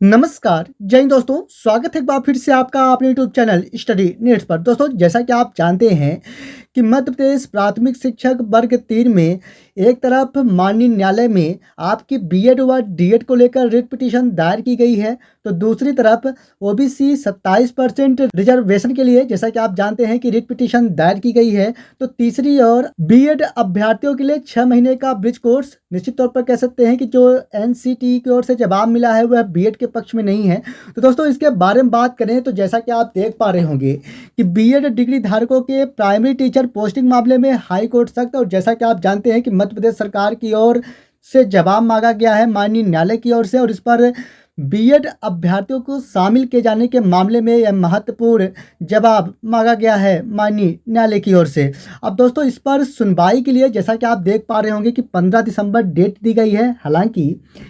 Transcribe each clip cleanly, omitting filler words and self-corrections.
नमस्कार, जय हिंद दोस्तों। स्वागत है एक बार फिर से आपका अपने यूट्यूब चैनल स्टडी नीड्स पर। दोस्तों, जैसा कि आप जानते हैं कि मध्य प्रदेश प्राथमिक शिक्षक वर्ग 3 में एक तरफ माननीय न्यायालय में आपकी बीएड व डीएड को लेकर रिट पिटीशन दायर की गई है, तो दूसरी तरफ ओबीसी 27% रिजर्वेशन के लिए जैसा कि आप जानते हैं कि रिट पिटीशन दायर की गई है। तो तीसरी ओर बीएड अभ्यर्थियों के लिए 6 महीने का ब्रिज कोर्स, निश्चित तौर पर कह सकते हैं कि जो एनसीटी की ओर से जवाब मिला है वह बीएड के पक्ष में नहीं है। तो दोस्तों, इसके बारे में बात करें तो जैसा कि आप देख पा रहे होंगे कि बीएड डिग्री धारकों के प्राइमरी टीचर पोस्टिंग मामले में हाई कोर्ट सख्त, और जैसा कि आप जानते हैं कि मध्य प्रदेश सरकार की ओर से जवाब मांगा गया है माननीय न्यायालय की ओर से, और इस पर बीएड अभ्यर्थियों को शामिल किए जाने के मामले में यह महत्वपूर्ण जवाब मांगा गया है माननीय न्यायालय की ओर से। अब दोस्तों, इस पर सुनवाई के लिए जैसा कि आप देख पा रहे होंगे कि 15 दिसंबर डेट दी गई है। हालांकि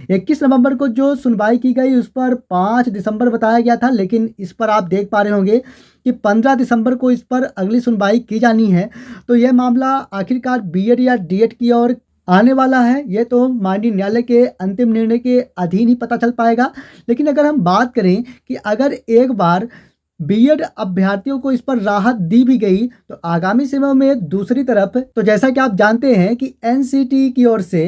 21 नवंबर को जो सुनवाई की गई उस पर 5 दिसंबर बताया गया था, लेकिन इस पर आप देख पा रहे होंगे कि 15 दिसंबर को इस पर अगली सुनवाई की जानी है। तो यह मामला आखिरकार बीएड या डीएड की ओर आने वाला है, ये तो माननीय न्यायालय के अंतिम निर्णय के अधीन ही पता चल पाएगा। लेकिन अगर हम बात करें कि अगर एक बार बीएड अभ्यर्थियों को इस पर राहत दी भी गई तो आगामी समय में दूसरी तरफ तो जैसा कि आप जानते हैं कि एनसीटी की ओर से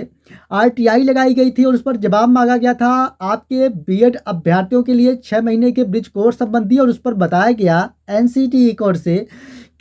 आरटीआई लगाई गई थी और उस पर जवाब मांगा गया था आपके बीएड अभ्यर्थियों के लिए 6 महीने के ब्रिज कोर्स संबंधी, और उस पर बताया गया एनसीटी की ओर से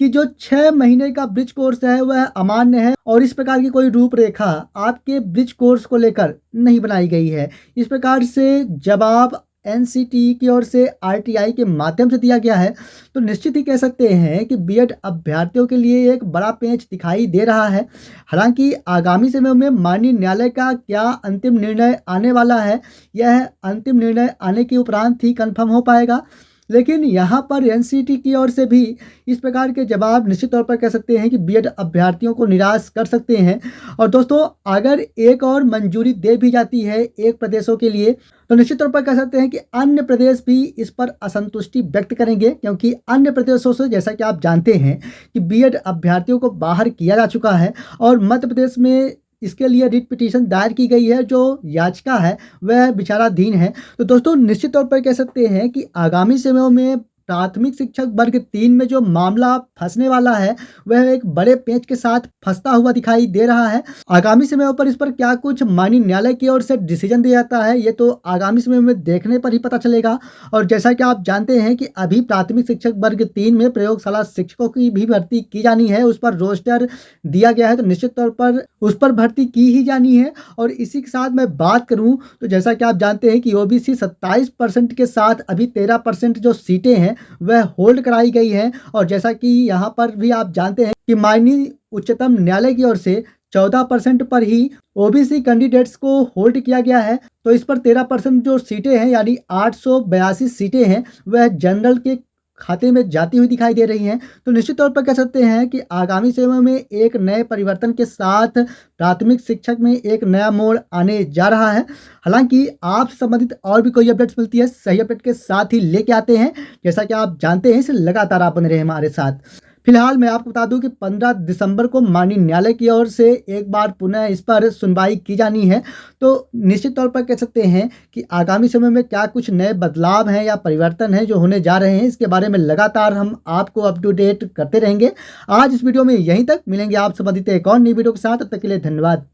कि जो 6 महीने का ब्रिज कोर्स है वह अमान्य है और इस प्रकार की कोई रूपरेखा आपके ब्रिज कोर्स को लेकर नहीं बनाई गई है। इस प्रकार से जवाब एनसीटी की ओर से आरटीआई के माध्यम से दिया गया है। तो निश्चित ही कह सकते हैं कि बीएड अभ्यर्थियों के लिए एक बड़ा पेंच दिखाई दे रहा है। हालांकि आगामी समय में माननीय न्यायालय का क्या अंतिम निर्णय आने वाला है, यह अंतिम निर्णय आने के उपरांत ही कंफर्म हो पाएगा। लेकिन यहाँ पर एनसीटी की ओर से भी इस प्रकार के जवाब निश्चित तौर पर कह सकते हैं कि बीएड अभ्यर्थियों को निराश कर सकते हैं। और दोस्तों, अगर एक और मंजूरी दे भी जाती है एक प्रदेशों के लिए तो निश्चित तौर पर कह सकते हैं कि अन्य प्रदेश भी इस पर असंतुष्टि व्यक्त करेंगे, क्योंकि अन्य प्रदेशों से जैसा कि आप जानते हैं कि बीएड अभ्यर्थियों को बाहर किया जा चुका है और मध्य प्रदेश में इसके लिए रिट पिटीशन दायर की गई है। जो याचिका है वह विचाराधीन है। तो दोस्तों, निश्चित तौर पर कह सकते हैं कि आगामी समयों में प्राथमिक शिक्षक वर्ग 3 में जो मामला फंसने वाला है वह एक बड़े पेंच के साथ फंसता हुआ दिखाई दे रहा है। आगामी समयों पर इस पर क्या कुछ माननीय न्यायालय की ओर से डिसीजन दिया जाता है ये तो आगामी समय में देखने पर ही पता चलेगा। और जैसा कि आप जानते हैं कि अभी प्राथमिक शिक्षक वर्ग 3 में प्रयोगशाला शिक्षकों की भी भर्ती की जानी है, उस पर रोस्टर दिया गया है, तो निश्चित तौर पर उस पर भर्ती की ही जानी है। और इसी के साथ मैं बात करूं तो जैसा कि आप जानते हैं कि ओबीसी 27% के साथ अभी 13% जो सीटें हैं वह होल्ड कराई गई है। और जैसा कि यहाँ पर भी आप जानते हैं कि माननीय उच्चतम न्यायालय की ओर से 14% पर ही ओबीसी कैंडिडेट्स को होल्ड किया गया है। तो इस पर 13% जो सीटें हैं यानी 882 सीटें हैं वह जनरल के खाते में जाती हुई दिखाई दे रही हैं। तो निश्चित तौर पर कह सकते हैं कि आगामी समय में एक नए परिवर्तन के साथ प्राथमिक शिक्षक में एक नया मोड़ आने जा रहा है। हालांकि आपसे संबंधित और भी कोई अपडेट्स मिलती है सही अपडेट के साथ ही लेके आते हैं। जैसा कि आप जानते हैं इसे लगातार आप बने रहे हमारे साथ। फिलहाल मैं आपको बता दूं कि 15 दिसंबर को माननीय न्यायालय की ओर से एक बार पुनः इस पर सुनवाई की जानी है। तो निश्चित तौर पर कह सकते हैं कि आगामी समय में क्या कुछ नए बदलाव हैं या परिवर्तन हैं जो होने जा रहे हैं, इसके बारे में लगातार हम आपको अप टू डेट करते रहेंगे। आज इस वीडियो में यहीं तक, मिलेंगे आप संबंधित एक और नई वीडियो के साथ। तब तक के लिए धन्यवाद।